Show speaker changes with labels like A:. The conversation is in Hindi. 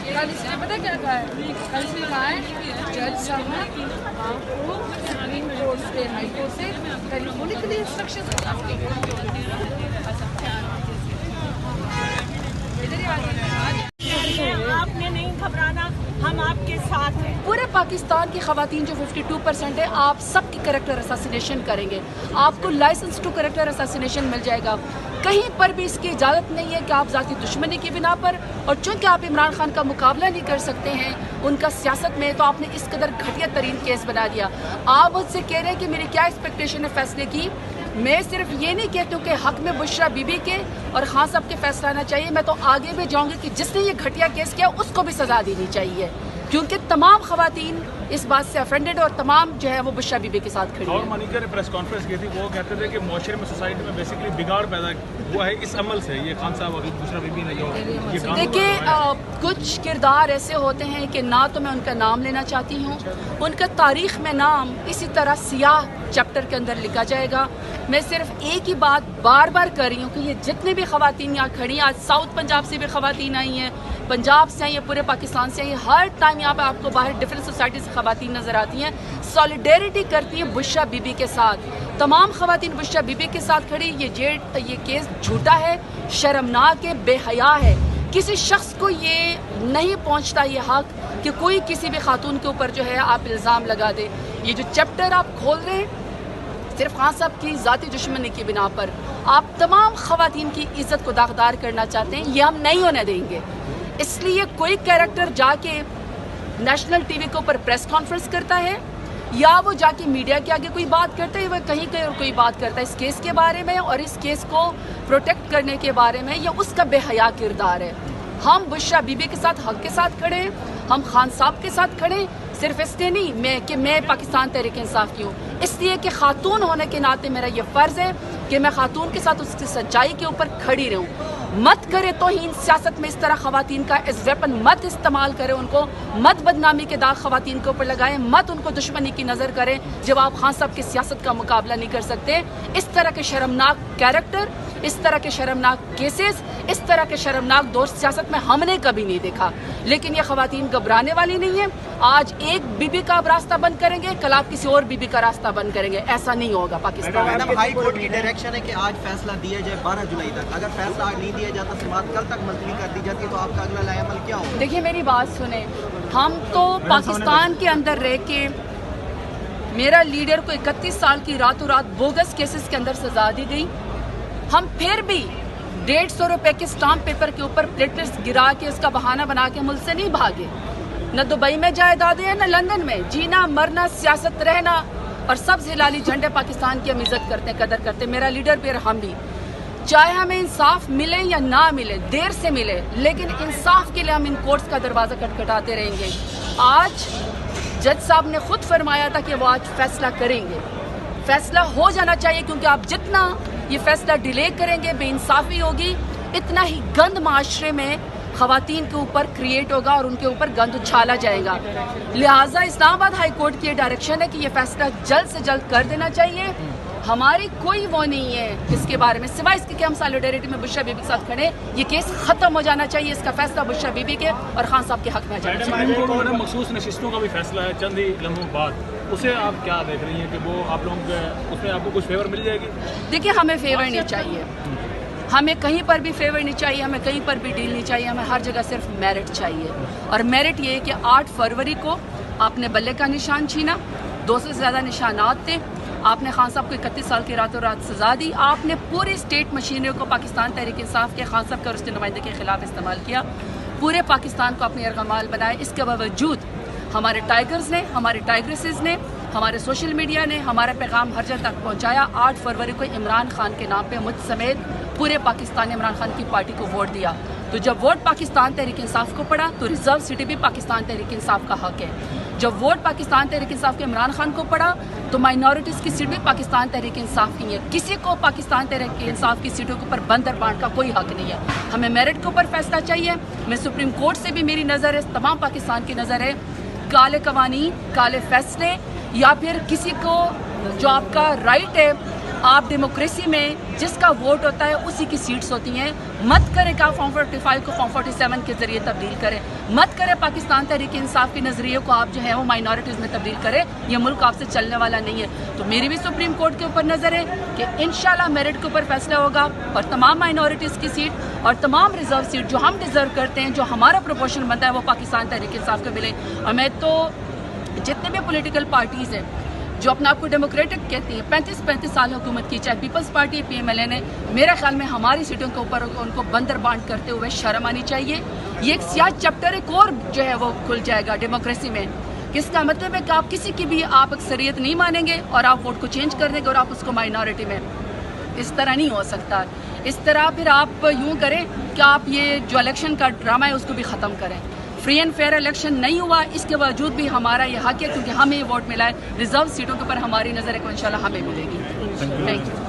A: कल इसने पता क्या कहा है? कल इसने कहा है जज साहब आपको सुप्रीम कोर्ट से हाई कोर्ट से टेलीफोन के लिए इंस्ट्रक्शन
B: आपने नहीं घबराना, हम आपके साथ हैं।
C: पूरे पाकिस्तान की खवातीन जो 52% है, आप सबकी कैरेक्टर असैसिनेशन करेंगे, आपको लाइसेंस टू कैरेक्टर असैसिनेशन मिल जाएगा। कहीं पर भी इसकी इजाज़त नहीं है कि आप ज़ाती दुश्मनी की बिना पर, और चूँकि आप इमरान खान का मुकाबला नहीं कर सकते हैं उनका सियासत में, तो आपने इस कदर घटिया तरीन केस बना दिया। आप मुझसे कह रहे हैं कि मेरी क्या एक्सपेक्टेशन है फैसले की। मैं सिर्फ ये नहीं कहती हूँ कि हक में बुशरा बीबी के और खान साहब के फैसला आना चाहिए, मैं तो आगे भी जाऊँगी कि जिसने ये घटिया केस किया उसको भी सज़ा देनी चाहिए, क्योंकि तमाम खवातीन इस बात से अफेंडेड और तमाम जो है वो बुशरा बीबी के साथ खड़ी
D: और
C: हैं।
D: मनिका ने प्रेस कॉन्फ्रेंस की थी, वो कहते थे कि मुआशरे में, सोसाइटी में बेसिकली बिगाड़ पैदा हुआ है इस अमल से। ये खान साहब और बुशरा बीबी ने जो ये काम
C: देखिए, कुछ किरदार ऐसे होते हैं कि ना तो मैं उनका नाम लेना चाहती हूँ, उनका तारीख़ में नाम इसी तरह सियाह चैप्टर के अंदर लिखा जाएगा। मैं सिर्फ एक ही बात बार बार कर रही हूँ कि ये जितने भी खवातीन यहाँ खड़ी हैं, आज साउथ पंजाब से भी खवातीन आई हैं, पंजाब से आई हैं, पूरे पाकिस्तान से आई हैं, हर टाइम यहाँ पे आपको बाहर डिफरेंट सोसाइटी से खवातीन नज़र आती हैं, सॉलिडेरिटी करती हैं बुशरा बीबी के साथ। तमाम खवातीन बुशरा बीबी के साथ खड़ी। ये केस झूठा है, शर्मनाक है, बेहया है। किसी शख्स को ये नहीं पहुँचता ये हक कि कोई किसी भी खातून के ऊपर जो है आप इल्ज़ाम लगा दे। ये जो चैप्टर आप खोल रहे हैं सिर्फ खान साहब की ज़ाती दुश्मनी की बिना पर, आप तमाम खवातीन की इज़्ज़त को दागदार करना चाहते हैं, ये हम नहीं होने देंगे। इसलिए कोई कैरेक्टर जाके नेशनल टीवी के ऊपर प्रेस कॉन्फ्रेंस करता है या वो जाके मीडिया के आगे कोई बात करता है, वह कहीं कहीं और कोई बात करता है इस केस के बारे में और इस केस को प्रोटेक्ट करने के बारे में, यह उसका बेहया किरदार है। हम बुशरा बीबी के साथ, हक के साथ खड़े हैं, हम खान साहब के साथ खड़े, सिर्फ इसलिए नहीं कि मैं पाकिस्तान तहरीक इंसाफ की हूँ, इसलिए कि खातून होने के नाते मेरा ये फ़र्ज़ है कि मैं खातून के साथ उसकी सच्चाई के ऊपर खड़ी रहूँ। मत करे तौहीन सियासत में इस तरह खवातीन का एज वेपन मत इस्तेमाल करें, उनको मत बदनामी के दाग खवातीन के ऊपर लगाएं, मत उनको दुश्मनी की नज़र करें जब आप खान साहब की सियासत का मुकाबला नहीं कर सकते। इस तरह के शर्मनाक कैरेक्टर, इस तरह के शर्मनाक केसेस, इस तरह के शर्मनाक दौर सियासत में हमने कभी नहीं देखा। लेकिन ये खवातीन घबराने वाली नहीं है। आज एक बीबी का आप रास्ता बंद करेंगे, कल आप किसी और बीबी का रास्ता बंद करेंगे। ऐसा नहीं होगा पाकिस्तान।
E: मैडम, हाई कोर्ट की डायरेक्शन है कि आज फैसला दिया जाए 12 जुलाई तक। अगर फैसला आज नहीं दिया जाता, समाअत कल तक मुलतवी कर दी जाती, तो आपका अगला लाएअमल क्या होगा?
C: देखिए, मेरी बात सुने, हम तो पाकिस्तान के अंदर रह के, मेरा लीडर को 31 साल की रातों रात बोगस केसेस के अंदर सजा दी गई, हम फिर भी 150 रुपए के स्टाम्प पेपर के ऊपर प्लेटलेट्स गिरा के उसका बहाना बना के मुल्क से नहीं भागे। न दुबई में जायदादें हैं, न लंदन में। जीना मरना, सियासत रहना, और सब हिलाली झंडे पाकिस्तान की हम इज्जत करते, कदर करते, मेरा लीडर भी और हम भी। चाहे हमें इंसाफ मिले या ना मिले, देर से मिले, लेकिन इंसाफ के लिए हम इन कोर्ट्स का दरवाज़ा खटखटाते रहेंगे। आज जज साहब ने खुद फरमाया था कि वो आज फैसला करेंगे। फैसला हो जाना चाहिए, क्योंकि आप जितना ये फैसला डिले करेंगे, बेइंसाफ़ी होगी, इतना ही गंद माशरे में खवातीन के ऊपर क्रिएट होगा और उनके ऊपर गंद उछाला जाएगा। लिहाजा इस्लामाबाद हाई कोर्ट की डायरेक्शन है कि ये फैसला जल्द से जल्द कर देना चाहिए। हमारी कोई वो नहीं है इसके बारे में, सिवाय इसके कि हम सॉलिडेरिटी में बुशरा बीबी के साथ खड़े। ये केस खत्म हो जाना चाहिए, इसका फैसला बुशरा बीबी के और खान साहब के हक में जाना चाहिए।
D: मखसूस नशिस्तों का भी फैसला है चंद ही लम्हों बाद, उसे आप क्या देख रही हैं कि वो आप लोगों उसमें आपको कुछ फेवर मिल जाएगी?
C: देखिए, हमें फेवर नहीं चाहिए, हमें कहीं पर भी फेवर नहीं चाहिए, हमें कहीं पर भी डील नहीं चाहिए, हमें हर जगह सिर्फ मेरिट चाहिए। और मेरिट ये है कि 8 फरवरी को आपने बल्ले का निशान छीना, 200 से ज़्यादा निशानात थे, आपने खान साहब को 31 साल की रातों रात सजा दी, आपने पूरे स्टेट मशीनरी को पाकिस्तान तहरीक इंसाफ के खान साहब के और उसके नुमाइंदे के खिलाफ इस्तेमाल किया, पूरे पाकिस्तान को अपनी यरगमाल बनाए। इसके बावजूद हमारे टाइगर्स ने, हमारे टाइग्रेसेस ने, हमारे सोशल मीडिया ने हमारा पैगाम हर जगह तक पहुंचाया। 8 फरवरी को इमरान खान के नाम पे मुझ समेत पूरे पाकिस्तान ने इमरान खान की पार्टी को वोट दिया। तो जब वोट पाकिस्तान तहरीक इंसाफ को पड़ा तो रिजर्व सीटें भी पाकिस्तान तहरीक इंसाफ का हक है। जब वोट पाकिस्तान तहरीक इंसाफ के इमरान खान को पड़ा तो माइनॉरिटीज़ की सीट भी पाकिस्तान तहरीक इंसाफ की है। किसी को पाकिस्तान तहरीक इंसाफ की सीटों के ऊपर बंदर बांट का कोई हक नहीं है। हमें मेरिट के ऊपर फैसला चाहिए। मैं सुप्रीम कोर्ट से भी मेरी नज़र है, तमाम पाकिस्तान की नज़र है, काले कवानीन, काले फैसले या फिर किसी को जो आपका राइट है आप डेमोक्रेसी में जिसका वोट होता है उसी की सीट्स होती हैं। मत करें कि आप फॉर्म 45 को फॉर्म 47 के जरिए तब्दील करें। मत करें पाकिस्तान तहरीक इंसाफ के नज़रिए को आप जो है वो माइनॉरिटीज़ में तब्दील करें। ये मुल्क आपसे चलने वाला नहीं है। तो मेरी भी सुप्रीम कोर्ट के ऊपर नज़र है कि इंशाल्लाह मेरिट के ऊपर फैसला होगा और तमाम माइनॉरिटीज़ की सीट और तमाम रिजर्व सीट जो हम डिज़र्व करते हैं, जो हमारा प्रोपोर्शन बनता है, वो पाकिस्तान तहरीक इंसाफ को मिले। और मैं तो जितने भी पॉलिटिकल पार्टीज़ हैं जो अपने आप को डेमोक्रेटिक कहती हैं, 35 साल हुकूमत की, चाहे पीपल्स पार्टी PMLN ने, मेरे ख्याल में हमारी सीटों के ऊपर उनको बंदर बांट करते हुए शर्म आनी चाहिए। ये एक सियाह चैप्टर एक और जो है वो खुल जाएगा डेमोक्रेसी में। किसका मतलब है कि आप किसी की भी आप अक्सरियत नहीं मानेंगे और आप वोट को चेंज कर देंगे और आप उसको माइनॉरिटी में। इस तरह नहीं हो सकता। इस तरह फिर आप यूँ करें कि आप ये जो इलेक्शन का ड्रामा है उसको भी ख़त्म करें। फ्री एंड फेयर इलेक्शन नहीं हुआ, इसके बावजूद भी हमारा ये हक है क्योंकि हमें ये वोट मिला है। रिजर्व सीटों के ऊपर हमारी नज़र है कि इंशाल्लाह हमें मिलेगी। Thank you.